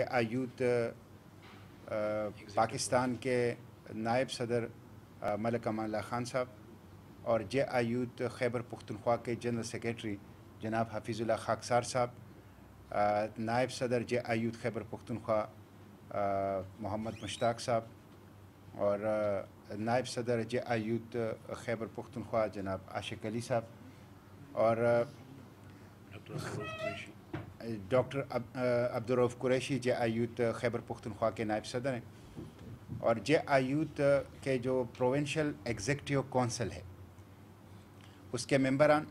आयूद पाकिस्तान के नायब सदर मलिक अमान खान साहब और जे आयूद खैबर पुख्तनख्वा के जनरल सेक्रेटरी जनाब हफीज़ुल्लाह खाकसार साहब, नायब सदर जे आयूद खैबर पुख्तनख्वा मोहम्मद मुश्ताक साहब और नायब सदर जे आयूद खैबर पुख्तनख्वा जनाब आशिक अली साहब और डॉक्टर अब्दुर्रऊफ़ कुरैशी जे आयूद खैबर पुख्तनख्वा के नायब सदर हैं और जे आयूद के जो प्रोविंशियल एग्जीक्यूटिव कौंसिल है उसके मेंबरान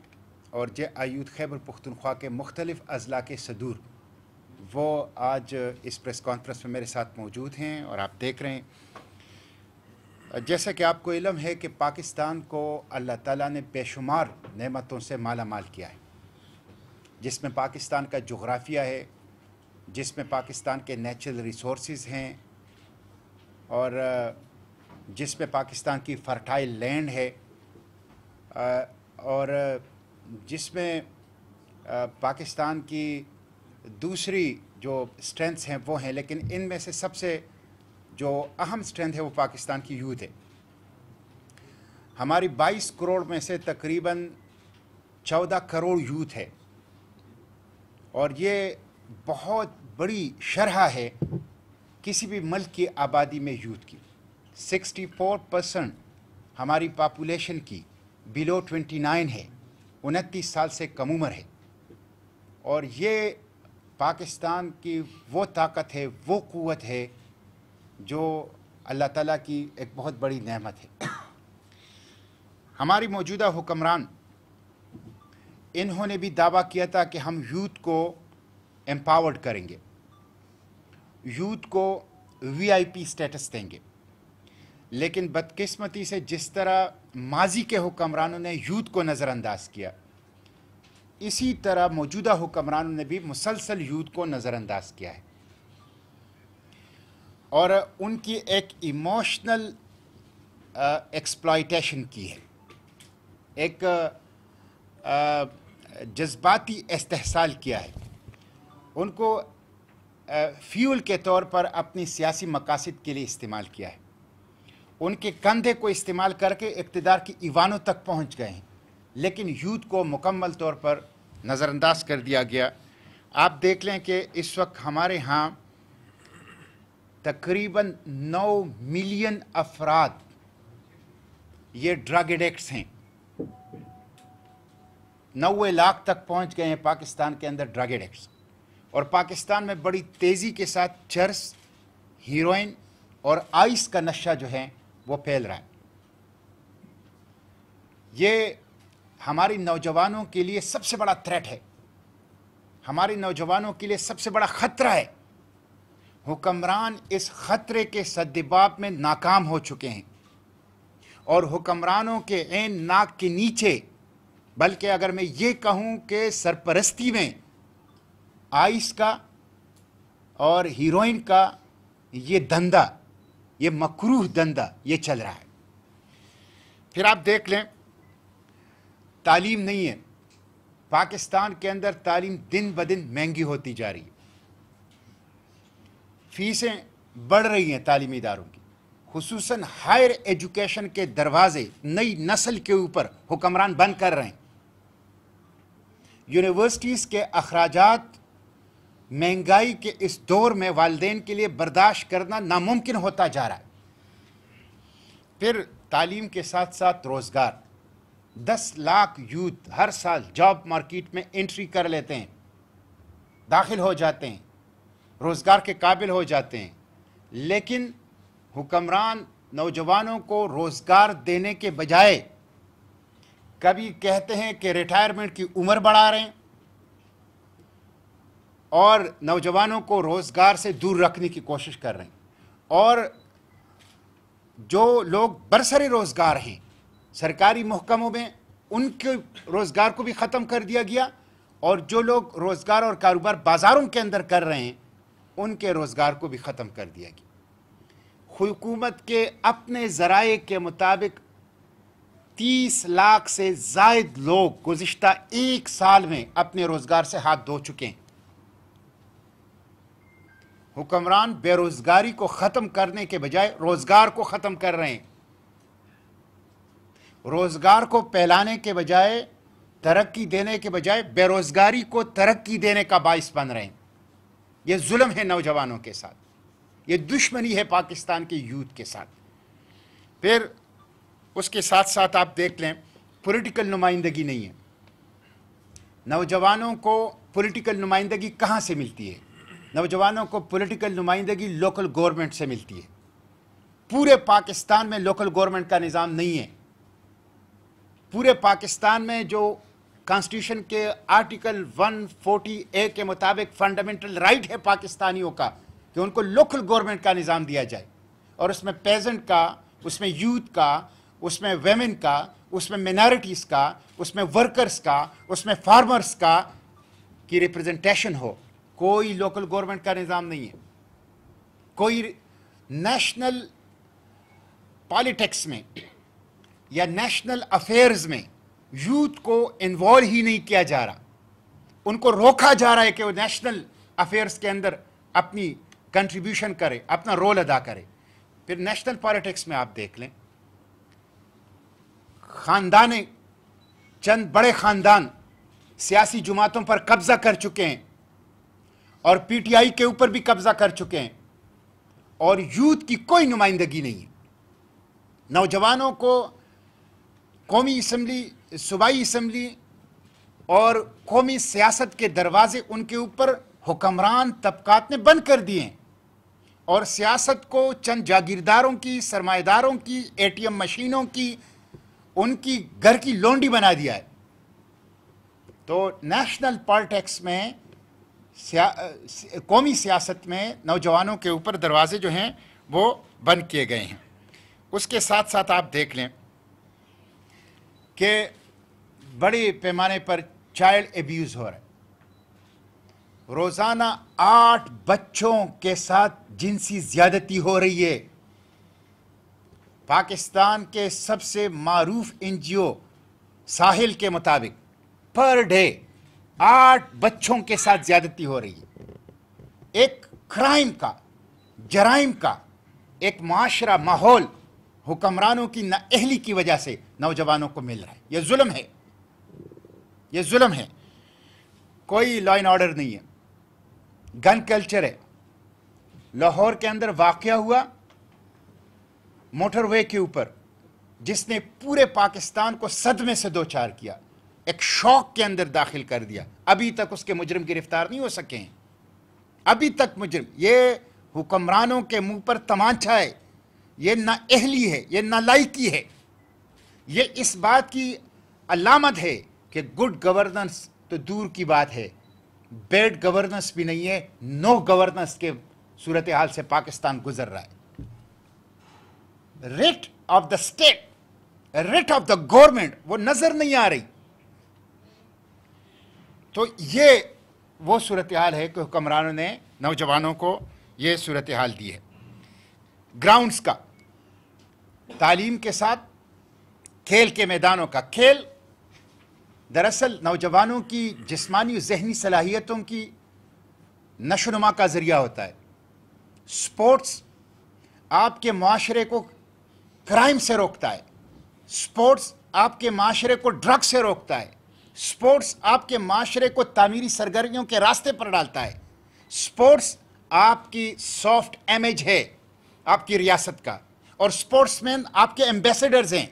और जे आयूद खैबर पुख्तनख्वा के मुख्तलिफ़ अज़ला के सदूर वो आज इस प्रेस कॉन्फ्रेंस में मेरे साथ मौजूद हैं। और आप देख रहे हैं जैसा कि आपको इल्म है कि पाकिस्तान को अल्लाह ताला ने बेशुमार नेमतों से माला माल किया है, जिसमें पाकिस्तान का जोग्राफिया है, जिसमें पाकिस्तान के नेचुरल रिसोर्सेज हैं और जिसमें पाकिस्तान की फर्टाइल लैंड है और जिसमें पाकिस्तान की दूसरी जो स्ट्रेंथ्स हैं वो हैं, लेकिन इनमें से सबसे जो अहम स्ट्रेंथ है वो पाकिस्तान की यूथ है। हमारी 22 करोड़ में से तकरीबन 14 करोड़ यूथ है और ये बहुत बड़ी शरह है किसी भी मुल्क की आबादी में यूथ की। 64% हमारी पॉपुलेशन की बिलो 29 है, 29 साल से कम उम्र है और ये पाकिस्तान की वो ताकत है, वो क़ुव्वत है जो अल्लाह ताला की एक बहुत बड़ी नेमत है। हमारी मौजूदा हुक्मरान इन्होंने भी दावा किया था कि हम यूथ को एम्पावर्ड करेंगे, यूथ को वीआईपी स्टेटस देंगे, लेकिन बदकिस्मती से जिस तरह माजी के हुक्मरानों ने यूथ को नज़रअंदाज किया, इसी तरह मौजूदा हुक्मरानों ने भी मुसलसल यूथ को नज़रअंदाज किया है और उनकी एक इमोशनल एक्सप्लॉयटेशन की है, एक जज्बाती इस्तेहसाल किया है, उनको फ्यूल के तौर पर अपनी सियासी मकासद के लिए इस्तेमाल किया है, उनके कंधे को इस्तेमाल करके इक़्तिदार की ईवानों तक पहुंच गए हैं, लेकिन यूथ को मुकम्मल तौर पर नज़रअंदाज कर दिया गया। आप देख लें कि इस वक्त हमारे यहाँ तकरीबन 9 मिलियन अफराद ये ड्रग एडिक्ट्स हैं, 90 लाख तक पहुंच गए हैं पाकिस्तान के अंदर ड्रग एडिक्ट्स। और पाकिस्तान में बड़ी तेज़ी के साथ चरस, हीरोइन और आइस का नशा जो है वो फैल रहा है। ये हमारी नौजवानों के लिए सबसे बड़ा थ्रेट है, हमारी नौजवानों के लिए सबसे बड़ा ख़तरा है। हुक्मरान इस ख़तरे के सद्दबाब में नाकाम हो चुके हैं और हुक्मरानों के ऐन नाक के नीचे, बल्कि अगर मैं ये कहूँ कि सरपरस्ती में आइस का और हीरोइन का ये धंधा, ये मकरूह धंधा ये चल रहा है। फिर आप देख लें तालीम नहीं है, पाकिस्तान के अंदर तालीम दिन ब दिन महंगी होती जा रही है, फीसें बढ़ रही हैं तालीमी इदारों की, खुसूसन हायर एजुकेशन के दरवाजे नई नस्ल के ऊपर हुक्मरान बंद कर रहे हैं। यूनिवर्सिटीज़ के अखराजात महंगाई के इस दौर में वालिदैन के लिए बर्दाश्त करना नामुमकिन होता जा रहा है। फिर तालीम के साथ साथ रोज़गार, 10 लाख यूथ हर साल जॉब मार्केट में एंट्री कर लेते हैं, दाखिल हो जाते हैं, रोज़गार के काबिल हो जाते हैं, लेकिन हुक्मरान नौजवानों को रोज़गार देने के बजाय कभी कहते हैं कि रिटायरमेंट की उम्र बढ़ा रहे हैं और नौजवानों को रोज़गार से दूर रखने की कोशिश कर रहे हैं। और जो लोग बरसरे रोज़गार हैं सरकारी महकमों में, उनके रोज़गार को भी ख़त्म कर दिया गया और जो लोग रोज़गार और कारोबार बाज़ारों के अंदर कर रहे हैं उनके रोज़गार को भी ख़त्म कर दिया गया। हुकूमत के अपने ज़राए के मुताबिक 30 लाख से ज़ायद लोग गुज़िश्ता 1 साल में अपने रोज़गार से हाथ धो चुके हैं। हुक्मरान बेरोज़गारी को ख़त्म करने के बजाय रोज़गार को ख़त्म कर रहे हैं। रोज़गार को फैलाने के बजाय, तरक्की देने के बजाय बेरोज़गारी को तरक्की देने का बाइस बन रहे हैं। ये जुल्म है नौजवानों के साथ, ये दुश्मनी है पाकिस्तान के यूथ के साथ। फिर उसके साथ साथ आप देख लें, पॉलिटिकल नुमाइंदगी नहीं है। नौजवानों को पॉलिटिकल नुमाइंदगी कहाँ से मिलती है? नौजवानों को पॉलिटिकल नुमाइंदगी लोकल गवर्नमेंट से मिलती है। पूरे पाकिस्तान में लोकल गवर्नमेंट का निज़ाम नहीं है। पूरे पाकिस्तान में जो कॉन्स्टिट्यूशन के आर्टिकल 140A के मुताबिक फंडामेंटल राइट है पाकिस्तानियों का कि उनको लोकल गवर्नमेंट का निज़ाम दिया जाए, और उसमें पेजेंट का, उसमें यूथ का, उसमें वेमेन का, उसमें मिनॉरिटीज़ का, उसमें वर्कर्स का, उसमें फार्मर्स का की रिप्रेजेंटेशन हो। कोई लोकल गवर्नमेंट का निज़ाम नहीं है। कोई नेशनल पॉलिटिक्स में या नेशनल अफेयर्स में यूथ को इन्वॉल्व ही नहीं किया जा रहा। उनको रोका जा रहा है कि वो नेशनल अफेयर्स के अंदर अपनी कंट्रीब्यूशन करे, अपना रोल अदा करे। फिर नेशनल पॉलिटिक्स में आप देख लें, खानदान, चंद बड़े खानदान सियासी जुमातों पर कब्जा कर चुके हैं और पीटीआई के ऊपर भी कब्जा कर चुके हैं, और यूथ की कोई नुमाइंदगी नहीं है। नौजवानों को कौमी असम्बली, सूबाई असम्बली और कौमी सियासत के दरवाजे उनके ऊपर हुक्मरान तबकात ने बंद कर दिए हैं, और सियासत को चंद जागीरदारों की, सरमाएदारों की, एटीएम मशीनों की, उनकी घर की लोंडी बना दिया है। तो नेशनल पॉलिटिक्स में, कौमी सियासत में नौजवानों के ऊपर दरवाजे जो हैं वो बंद किए गए हैं। उसके साथ साथ आप देख लें कि बड़े पैमाने पर चाइल्ड एब्यूज़ हो रहा है। रोज़ाना 8 बच्चों के साथ जिनसी ज़्यादती हो रही है। पाकिस्तान के सबसे मारूफ NGO साहिल के मुताबिक पर डे 8 बच्चों के साथ ज़्यादती हो रही है। एक क्राइम का, जराइम का एक माशरा, माहौल हुक्मरानों की नाअहली की वजह से नौजवानों को मिल रहा है। यह जुल्म है, यह जुल्म है। कोई लॉ एंड ऑर्डर नहीं है, गन कल्चर है। लाहौर के अंदर वाक़या हुआ मोटरवे के ऊपर, जिसने पूरे पाकिस्तान को सदमे से दो चार किया, एक शौक के अंदर दाखिल कर दिया। अभी तक उसके मुजरिम गिरफ्तार नहीं हो सके हैं। अभी तक मुजरिम, ये हुक्मरानों के मुंह पर तमाचा है, ये नाअहली है, ये नालायकी है। ये इस बात की अलामत है कि गुड गवर्नेंस तो दूर की बात है, बैड गवर्नेंस भी नहीं है। नो गवर्नेंस के सूरत हाल से पाकिस्तान गुजर रहा है। Rate of the state, rate of the government वो नजर नहीं आ रही। तो ये वो सूरत हाल है कि हुक्मरानों ने नौजवानों को ये सूरत हाल दी है। ग्राउंड्स का, तालीम के साथ खेल के मैदानों का। खेल दरअसल नौजवानों की जिस्मानी और ज़हनी सलाहियतों की नशोनुमा का ज़रिया होता है। स्पोर्ट्स आपके माशरे को क्राइम से रोकता है। स्पोर्ट्स आपके माशरे को ड्रग से रोकता है। स्पोर्ट्स आपके माशरे को तामीरी सरगर्मियों के रास्ते पर डालता है। स्पोर्ट्स आपकी सॉफ्ट इमेज है आपकी रियासत का, और स्पोर्ट्समैन आपके एम्बेसडर्स हैं।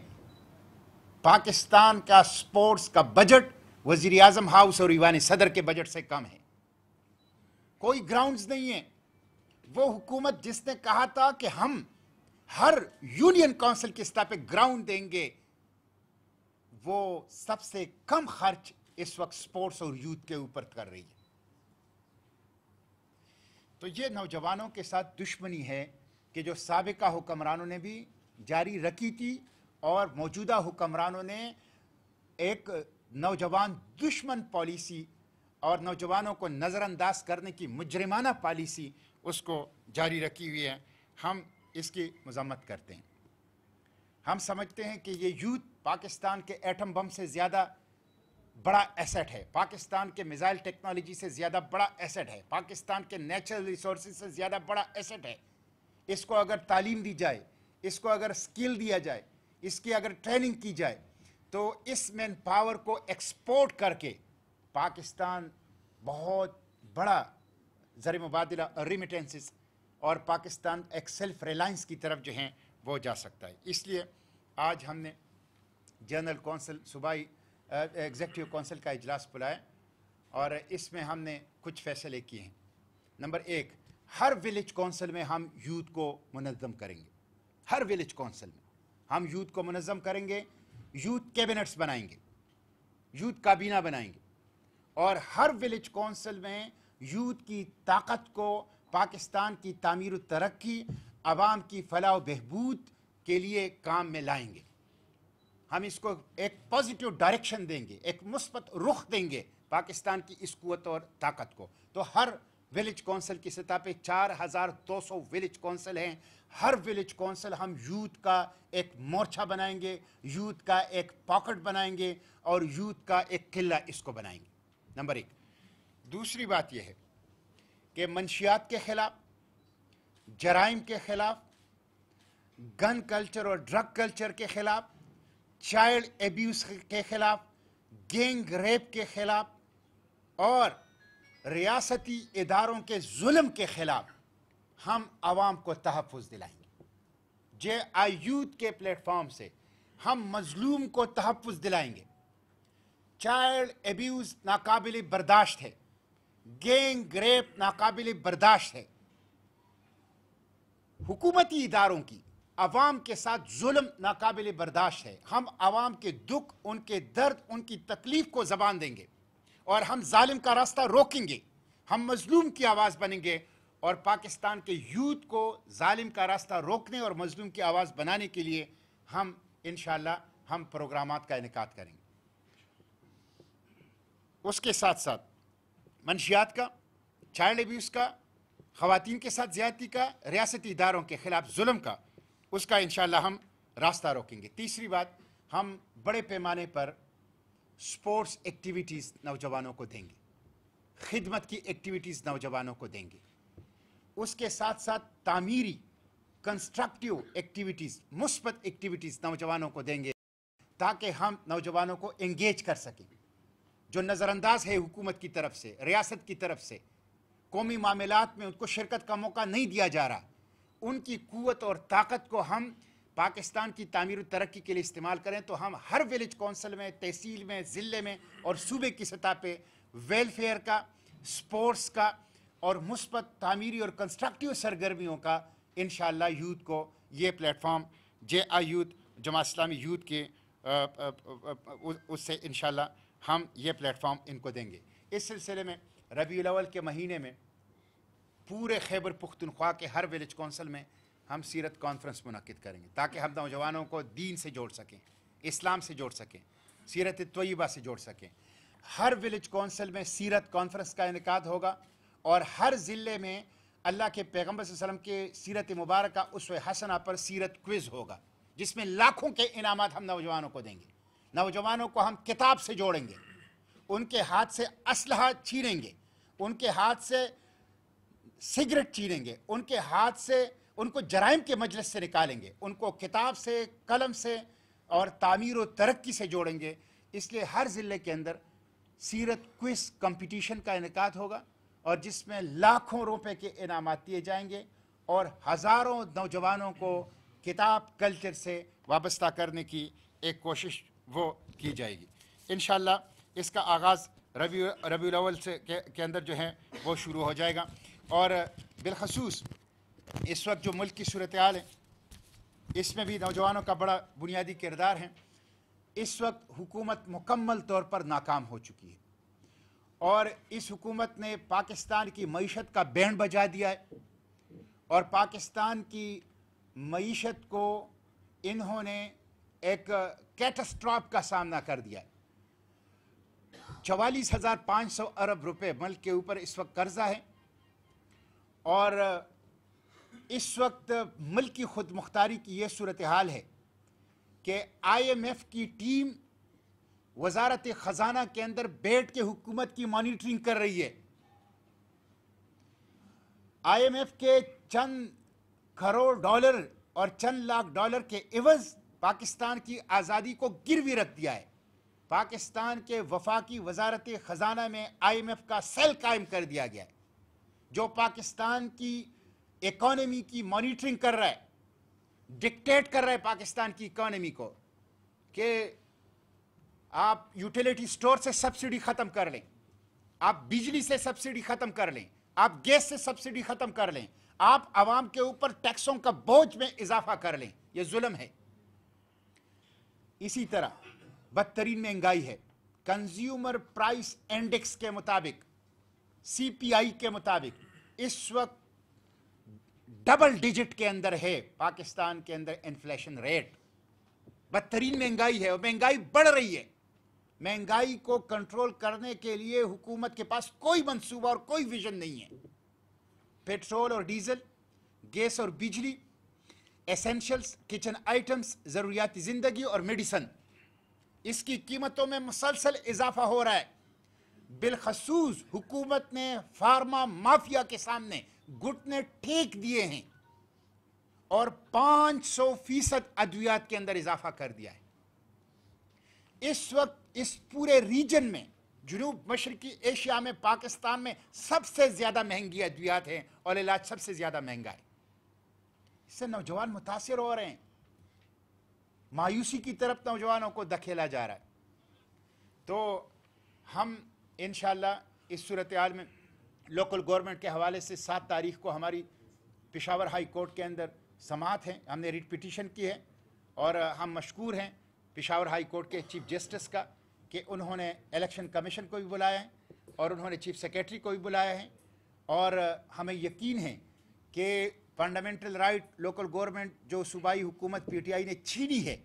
पाकिस्तान का स्पोर्ट्स का बजट वज़ीर आज़म हाउस और ईवान सदर के बजट से कम है। कोई ग्राउंड्स नहीं है। वो हुकूमत जिसने कहा था कि हम हर यूनियन काउंसिल की सतह पे ग्राउंड देंगे, वो सबसे कम खर्च इस वक्त स्पोर्ट्स और यूथ के ऊपर कर रही है। तो ये नौजवानों के साथ दुश्मनी है कि जो साबिका हुक्मरानों ने भी जारी रखी थी, और मौजूदा हुक्मरानों ने एक नौजवान दुश्मन पॉलिसी और नौजवानों को नज़रअंदाज करने की मुजरिमाना पॉलिसी उसको जारी रखी हुई है। हम इसकी मज़म्मत करते हैं। हम समझते हैं कि ये यूथ पाकिस्तान के एटम बम से ज़्यादा बड़ा एसेट है, पाकिस्तान के मिसाइल टेक्नोलॉजी से ज़्यादा बड़ा एसेट है, पाकिस्तान के नेचुरल रिसोर्सेज से ज़्यादा बड़ा एसेट है। इसको अगर तालीम दी जाए, इसको अगर स्किल दिया जाए, इसकी अगर ट्रेनिंग की जाए, तो इस मैन पावर को एक्सपोर्ट करके पाकिस्तान बहुत बड़ा ज़र मुबादला रिमिटेंसेस और पाकिस्तान एक सेल्फ रिलायंस की तरफ जो हैं वो जा सकता है। इसलिए आज हमने जनरल कौंसिल सूबाई एग्जीक्यूटिव कौंसिल का इजलास बुलाया और इसमें हमने कुछ फैसले किए हैं। नंबर 1, हर विलेज कौंसिल में हम यूथ को मुनज़्ज़म करेंगे। हर विलेज कौंसिल में हम यूथ को मुनज़्ज़म करेंगे, यूथ कैबिनेट्स बनाएंगे, यूथ काबीना बनाएंगे और हर विलेज कौंसिल में यूथ की ताकत को पाकिस्तान की तामीर तरक्की, आवाम की फलाह बहबूद के लिए काम में लाएंगे। हम इसको एक पॉजिटिव डायरेक्शन देंगे, एक मुस्बत रुख देंगे पाकिस्तान की इस कुव्वत और ताकत को। तो हर विलेज कौंसिल की सतह पे 4200 विलेज कौंसिल हैं। हर विलेज कौंसिल हम यूथ का एक मोर्चा बनाएंगे, यूथ का एक पॉकेट बनाएंगे और यूथ का एक किला इसको बनाएंगे। नंबर 1। दूसरी बात यह है कि मंशियात के खिलाफ, जराइम के खिलाफ, गन कल्चर और ड्रग कल्चर के खिलाफ, चाइल्ड एब्यूज़ के खिलाफ, गैंग रेप के खिलाफ और रियासती इदारों के जुल्म के खिलाफ हम आवाम को तहफ़्फ़ुज़ दिलाएंगे। JI यूथ के प्लेटफॉर्म से हम मजलूम को तहफ़्फ़ुज़ दिलाएंगे। चाइल्ड एब्यूज़ नाकाबिल बर्दाश्त है, गैंग रेप नाकाबिल बर्दाश्त है। हुकूमती इदारों की आवाम के साथ जुल्म नाकाबिल बर्दाश्त है। हम आवाम के दुख, उनके दर्द, उनकी तकलीफ को ज़बान देंगे और हम जालिम का रास्ता रोकेंगे। हम मजलूम की आवाज़ बनेंगे और पाकिस्तान के यूथ को जालिम का रास्ता रोकने और मजलूम की आवाज़ बनाने के लिए हम इंशाअल्लाह हम प्रोग्रामात का इनेकाद करेंगे। उसके साथ साथ मंशियात का, चाइल्ड एब्यूज़ का, ख़वातीन के साथ ज़्यादती का, रियासती इदारों के ख़िलाफ़ जुल्म का, उसका इंशाअल्लाह हम रास्ता रोकेंगे। तीसरी बात, हम बड़े पैमाने पर स्पोर्ट्स एक्टिविटीज़ नौजवानों को देंगे, खिदमत की एक्टिविटीज़ नौजवानों को देंगे। उसके साथ साथ तामीरी कंस्ट्रक्टिव एक्टिविटीज़, मुस्बत एक्टिविटीज़ नौजवानों को देंगे ताकि हम नौजवानों को एंगेज कर सकें। जो नज़रअंदाज है हुकूमत की तरफ से, रियासत की तरफ से, कौमी मामलात में उनको शिरकत का मौका नहीं दिया जा रहा, उनकी कुव्वत और ताकत को हम पाकिस्तान की तामीर और तरक्की के लिए इस्तेमाल करें। तो हम हर विलेज कौंसिल में, तहसील में, ज़िले में और सूबे की सतह पे वेलफेयर का, स्पोर्ट्स का और मुस्बत तामीरी और कंस्ट्रक्टिव सरगर्मियों का इंशाअल्लाह यूथ को ये platform JI youth, Jamaat Islami youth के उससे इंशाअल्लाह हम ये प्लेटफॉर्म इनको देंगे। इस सिलसिले में रबीउल अव्वल के महीने में पूरे खैबर पुख्तनख्वा के हर विलेज कौंसिल में हम सीरत कॉन्फ्रेंस मुनक्किद करेंगे ताकि हम नौजवानों को दीन से जोड़ सकें, इस्लाम से जोड़ सकें, सीरत तय्यबा से जोड़ सकें। हर विलेज कौंसिल में सीरत कॉन्फ्रेंस का इनेकाद होगा और हर ज़िले में अल्लाह के पैगम्बर सल्लल्लाहु अलैहि वसल्लम के सीरत मुबारका उसवे हसना पर सीरत क्विज़ होगा, जिसमें लाखों के इनामात हम नौजवानों को देंगे। नौजवानों को हम किताब से जोड़ेंगे, उनके हाथ से असलहा छीनेंगे, उनके हाथ से सिगरेट छीनेंगे, उनके हाथ से उनको जराइम के मजलिस से निकालेंगे, उनको किताब से, कलम से और तामीर और तरक्की से जोड़ेंगे। इसलिए हर ज़िले के अंदर सीरत क्विज़ कंपटीशन का इनेकाद होगा और जिसमें लाखों रुपए के इनामात दिए जाएंगे और हज़ारों नौजवानों को किताब कल्चर से वाबस्ता करने की एक कोशिश वो की जाएगी। इंशाअल्लाह इसका आगाज़ रबीउल अव्वल से के अंदर जो है वो शुरू हो जाएगा। और बिलखसूस इस वक्त जो मुल्क की सूरत हाल है, इसमें भी नौजवानों का बड़ा बुनियादी किरदार है। इस वक्त हुकूमत मुकम्मल तौर पर नाकाम हो चुकी है और इस हुकूमत ने पाकिस्तान की मईशत का बैंड बजा दिया है और पाकिस्तान की मईशत को इन्होंने एक कैटास्ट्रॉफ का सामना कर दिया है। 44,500 अरब रुपए मुल्क के ऊपर इस वक्त कर्जा है और इस वक्त मुल्क की खुद मुख्तारी की ये सूरत हाल है कि IMF की टीम वजारत ख़जाना के अंदर बैठ के हुकूमत की मॉनिटरिंग कर रही है। IMF के चंद करोड़ डॉलर और चंद लाख डॉलर के एवज पाकिस्तान की आज़ादी को गिरवी रख दिया है। पाकिस्तान के वफाकी वजारत ख़जाना में IMF का सेल कायम कर दिया गया है, जो पाकिस्तान की इकॉनमी की मॉनिटरिंग कर रहा है, डिक्टेट कर रहा है पाकिस्तान की इकॉनमी को कि आप यूटिलिटी स्टोर से सब्सिडी ख़त्म कर लें, आप बिजली से सब्सिडी ख़त्म कर लें, आप गैस से सब्सिडी ख़त्म कर लें, आप आवाम के ऊपर टैक्सों का बोझ में इजाफा कर लें। यह जुल्म है। इसी तरह बदतरीन महंगाई है। कंज्यूमर प्राइस इंडेक्स के मुताबिक, CPI के मुताबिक इस वक्त डबल डिजिट के अंदर है पाकिस्तान के अंदर इन्फ्लेशन रेट। बदतरीन महंगाई है और महंगाई बढ़ रही है। महंगाई को कंट्रोल करने के लिए हुकूमत के पास कोई मंसूबा और कोई विजन नहीं है। पेट्रोल और डीजल, गैस और बिजली, एसेंशियल्स, किचन आइटम्स, ज़रूरियाती ज़िंदगी और मेडिसन, इसकी कीमतों में मुसलसल इजाफा हो रहा है। बिलखसूस हुकूमत ने फार्मा माफिया के सामने घुटने टेक दिए हैं और 500% अद्वियात के अंदर इजाफा कर दिया है। इस वक्त इस पूरे रीजन में, जुनूब मशरकी एशिया में, पाकिस्तान में सबसे ज़्यादा महंगी अद्वियात हैं और इलाज सबसे ज़्यादा महंगा है। इससे नौजवान मुतासिर हो रहे हैं। मायूसी की तरफ नौजवानों को धकेला जा रहा है। तो हम इंशाअल्लाह इस सूरत हाल में लोकल गवर्नमेंट के हवाले से 7 तारीख को हमारी पेशावर हाई कोर्ट के अंदर समाअत है। हमने रिट पिटीशन की है और हम मशकूर हैं पेशावर हाई कोर्ट के चीफ जस्टिस का कि उन्होंने इलेक्शन कमीशन को भी बुलाया है और उन्होंने चीफ सेक्रेटरी को भी बुलाया है। और हमें यकीन है कि फंडामेंटल राइट लोकल गवर्नमेंट जो सूबाई हुकूमत PTI ने छीनी है,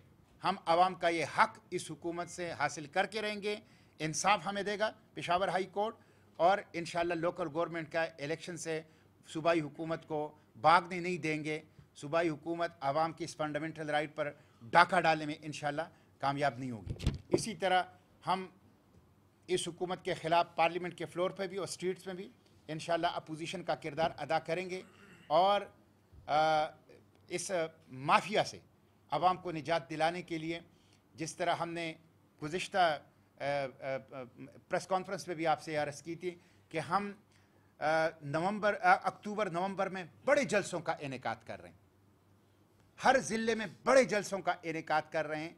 हम आवाम का ये हक इस हुकूमत से हासिल करके रहेंगे। इंसाफ हमें देगा पेशावर हाई कोर्ट और इंशाअल्लाह लोकल गवर्नमेंट का इलेक्शन से सूबाई हुकूमत को भागने नहीं देंगे। सूबाई हुकूमत आवाम की इस फंडामेंटल राइट पर डाका डालने में इंशाअल्लाह कामयाब नहीं होगी। इसी तरह हम इस हुकूमत के ख़िलाफ़ पार्लियामेंट के फ्लोर पर भी और स्ट्रीट्स में भी इंशाअल्लाह अपोजिशन का किरदार अदा करेंगे और इस माफिया से आवाम को निजात दिलाने के लिए, जिस तरह हमने गुज़िश्ता प्रेस कॉन्फ्रेंस में भी आपसे अर्ज़ की थी कि हम अक्टूबर नवंबर में बड़े जलसों का इनेकाद कर रहे हैं। हर ज़िले में बड़े जलसों का इनेकाद कर रहे हैं,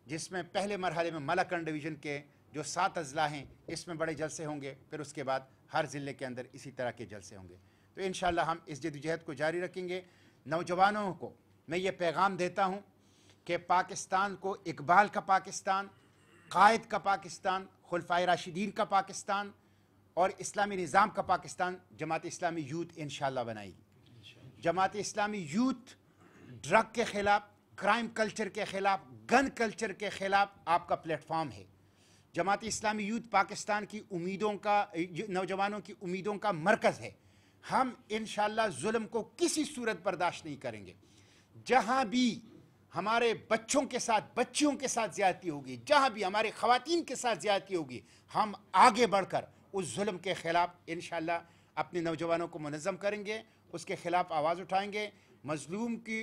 जिसमें पहले मरहले में मलाकंड डिवीज़न के जो 7 अजला हैं इसमें बड़े जलसे होंगे, फिर उसके बाद हर ज़िले के अंदर इसी तरह के जलसे होंगे। तो इंशाअल्लाह हम इस जद्दोजहद को जारी रखेंगे। नौजवानों को मैं ये पैगाम देता हूँ कि पाकिस्तान को इकबाल का पाकिस्तान, कायद का पाकिस्तान, खुलफाए राशिदीन का पाकिस्तान और इस्लामी निज़ाम का पाकिस्तान जमात इस्लामी यूथ इंशाअल्लाह बनाएगी। जमात इस्लामी यूथ ड्रग के ख़िलाफ़, क्राइम कल्चर के ख़िलाफ़, गन कल्चर के ख़िलाफ़ आपका प्लेटफॉर्म है। जमात इस्लामी यूथ पाकिस्तान की उम्मीदों का, नौजवानों की उम्मीदों का मरकज़ है। हम इंशाअल्लाह जुल्म को किसी सूरत बर्दाश्त नहीं करेंगे। जहाँ भी हमारे बच्चों के साथ, बच्चियों के साथ ज़्यादती होगी, जहाँ भी हमारे ख़वातीन के साथ ज़्यादती होगी, हम आगे बढ़कर उस जुल्म के ख़िलाफ़ इंशाअल्लाह अपने नौजवानों को मुनज़्ज़म करेंगे, उसके ख़िलाफ़ आवाज़ उठाएंगे, मज़लूम की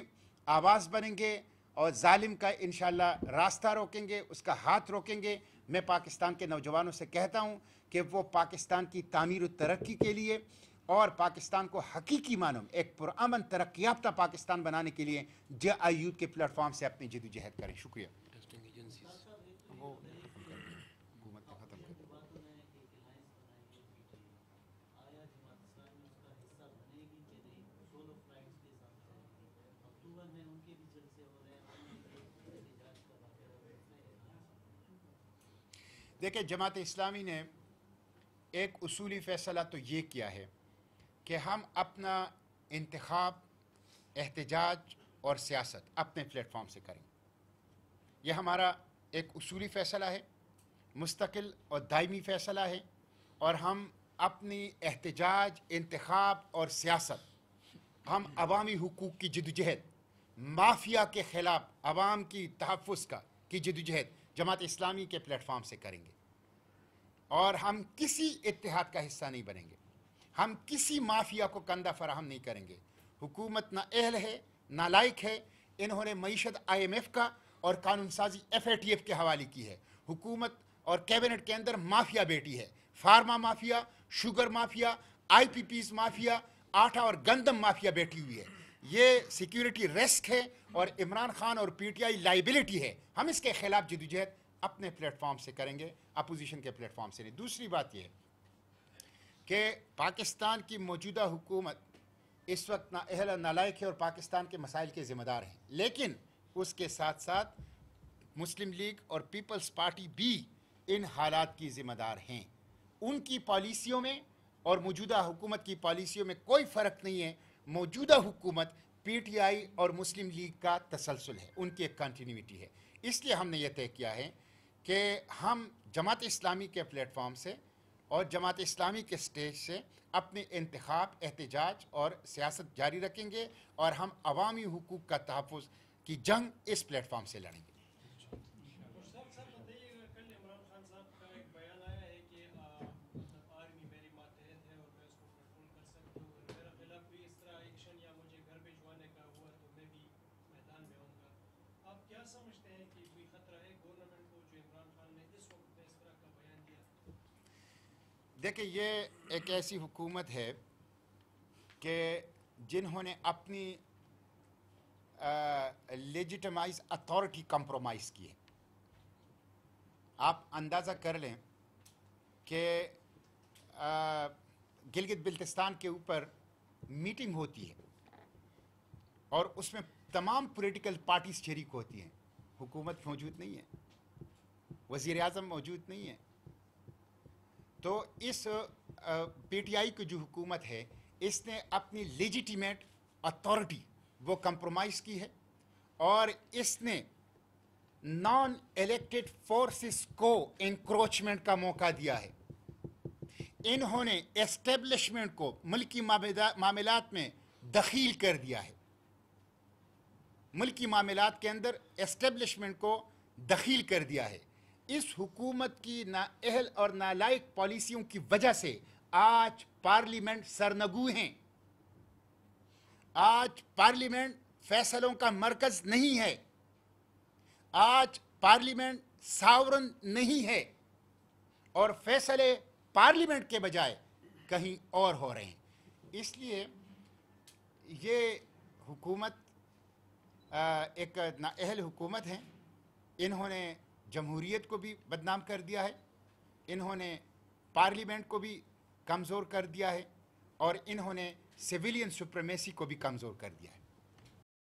आवाज़ बनेंगे और जालिम का इंशाअल्लाह रास्ता रोकेंगे, उसका हाथ रोकेंगे। मैं पाकिस्तान के नौजवानों से कहता हूँ कि वो पाकिस्तान की तामीर और तरक्की के लिए और पाकिस्तान को हकीकी मानों में एक पुरअमन तरक्की याफ्ता पाकिस्तान बनाने के लिए JI यूथ के प्लेटफॉर्म से अपनी जद्दोजहद करें। शुक्रिया। देखिए, जमात इस्लामी ने एक उसूली फ़ैसला तो ये किया है कि हम अपना इंतखाब, एहतजाज और सियासत अपने प्लेटफॉर्म से करें। यह हमारा एक उसूली फ़ैसला है, मुस्तकिल और दायमी फ़ैसला है और हम अपनी एहतजाज, इंतखाब और सियासत, हम अवामी हुकूक की जद्दोजहद, माफिया के ख़िलाफ़ अवाम की तहफ़्फ़ुज़ की जद्दोजहद जमात इस्लामी के प्लेटफॉर्म से करेंगे और हम किसी इत्तेहाद का हिस्सा नहीं बनेंगे, हम किसी माफिया को कंधा फराहम नहीं करेंगे। हुकूमत ना अहल है, नालायक है, इन्होंने मईशत IMF का और कानून साजी FATF के हवाले की है। हुकूमत और कैबिनेट के अंदर माफिया बैठी है, pharma mafia, sugar mafia, IPPs mafia, आटा और गंदम माफिया बैठी हुई है। ये सिक्योरिटी रिस्क है और इमरान खान और PTI लाइबिलिटी है। हम इसके खिलाफ जदोजहद अपने प्लेटफॉर्म से करेंगे, अपोजिशन के प्लेटफॉर्म से नहीं। दूसरी बात यह है कि पाकिस्तान की मौजूदा हुकूमत इस वक्त ना अहल नालायक है और पाकिस्तान के मसाइल के ज़िम्मेदार हैं, लेकिन उसके साथ साथ मुस्लिम लीग और पीपल्स पार्टी भी इन हालात की ज़िम्मेदार हैं। उनकी पॉलिसियों में और मौजूदा हुकूमत की पॉलिसियों में कोई फ़र्क नहीं है। मौजूदा हुकूमत PTI और मुस्लिम लीग का तसलसल है, उनकी एक कंटिन्यूटी है। इसलिए हमने ये तय किया है कि हम जमात इस्लामी के प्लेटफॉर्म से और जमात इस्लामी के स्टेज से अपने इंतखाब, एहतजाज और सियासत जारी रखेंगे और हम अवामी हुकूक का तहफ़्फ़ुज़ की जंग इस प्लेटफॉर्म से लड़ेंगे। देखिए, ये एक ऐसी हुकूमत है कि जिन्होंने अपनी लेजिटिमाइज अथॉरिटी कंप्रोमाइज़ की है। आप अंदाज़ा कर लें कि गिलगित बिल्तिस्तान के ऊपर मीटिंग होती है और उसमें तमाम पॉलिटिकल पार्टीज शरीक होती हैं, हुकूमत मौजूद नहीं है, वज़ीर आज़म मौजूद नहीं है। तो इस PTI की जो हुकूमत है, इसने अपनी लेजिटिमेट अथॉरिटी वो कंप्रोमाइज़ की है और इसने नॉन इलेक्टेड फोर्सेस को इंक्रोचमेंट का मौका दिया है। इन्होंने एस्टेब्लिशमेंट को मुल्की मामलात में दखील कर दिया है। मुल्की मामलात के अंदर एस्टेब्लिशमेंट को दखील कर दिया है। इस हुकूमत की नाअहल और नालायक पॉलिसियों की वजह से आज पार्लियामेंट सरनगू हैं। आज पार्लियामेंट फैसलों का मरकज नहीं है। आज पार्लियामेंट सावरन नहीं है और फैसले पार्लियामेंट के बजाय कहीं और हो रहे हैं। इसलिए ये हुकूमत एक नाअहल हुकूमत है। इन्होंने जमहूरियत को भी बदनाम कर दिया है, इन्होंने पार्लियामेंट को भी कमज़ोर कर दिया है और इन्होंने सिविलियन सुप्रीमेसी को भी कमज़ोर कर दिया है।